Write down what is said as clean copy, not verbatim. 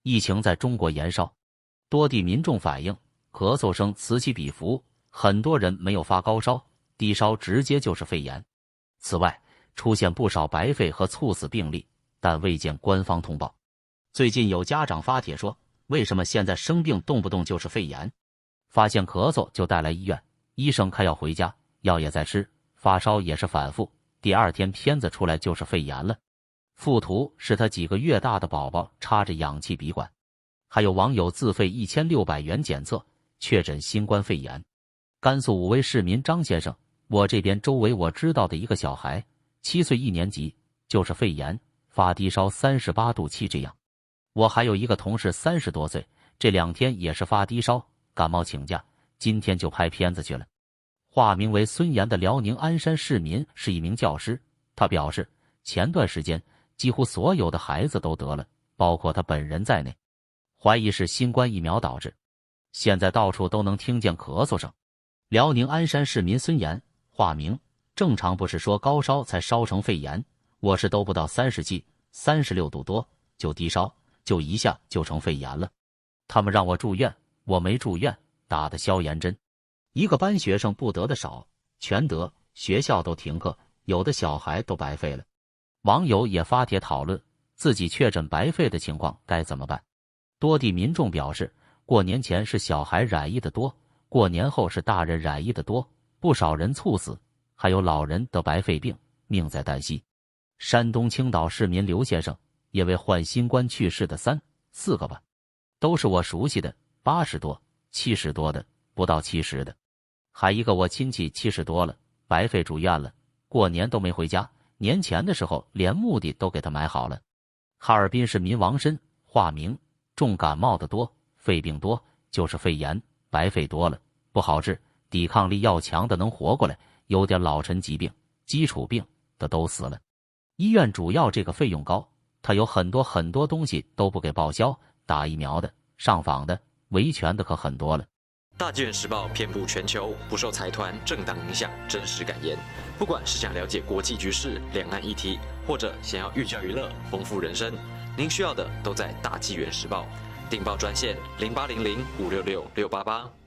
疫情在中国延烧，多地民众反映咳嗽声此起彼伏，很多人没有发高烧、低烧，直接就是肺炎。此外，出现不少白肺和猝死病例，但未见官方通报。最近有家长发帖说，为什么现在生病动不动就是肺炎？发现咳嗽就带来医院，医生开药回家，药也在吃，发烧也是反复，第二天片子出来就是肺炎了。附图是他几个月大的宝宝插着氧气鼻管。还有网友自费1600元检测，确诊新冠肺炎。甘肃武威市民张先生，我这边周围我知道的一个小孩，7岁1年级，就是肺炎，发低烧38度7这样。我还有一个同事30多岁，这2天也是发低烧，感冒请假，今天就拍片子去了。化名为孙岩的辽宁鞍山市民是一名教师，他表示，前段时间几乎所有的孩子都得了，包括他本人在内，怀疑是新冠疫苗导致。现在到处都能听见咳嗽声。辽宁鞍山市民孙岩，化名，正常不是说高烧才烧成肺炎，我是都不到37、36度多就低烧，就一下就成肺炎了。他们让我住院，我没住院，打的消炎针。一个班学生不得的少，全得，学校都停课，有的小孩都白肺了。网友也发帖讨论自己确诊白肺的情况该怎么办。多地民众表示，过年前是小孩染疫的多，过年后是大人染疫的多，不少人猝死，还有老人得白肺病，命在旦夕。山东青岛市民刘先生也为患新冠去世的3、4个吧，都是我熟悉的，80多、70多的，不到70的。还一个我亲戚70多了，白肺住院了，过年都没回家，年前的时候连墓地都给他买好了。哈尔滨市民王申，化名，重感冒的多，肺病多，就是肺炎，白肺多了，不好治，抵抗力要强的能活过来，有点老陈疾病、基础病的都死了。医院主要这个费用高，他有很多东西都不给报销，打疫苗的、上访的、维权的可很多了。大纪元时报遍布全球，不受财团、政党影响，真实敢言。不管是想了解国际局势、两岸议题，或者想要寓教于乐、丰富人生，您需要的都在大纪元时报。订报专线0800566688。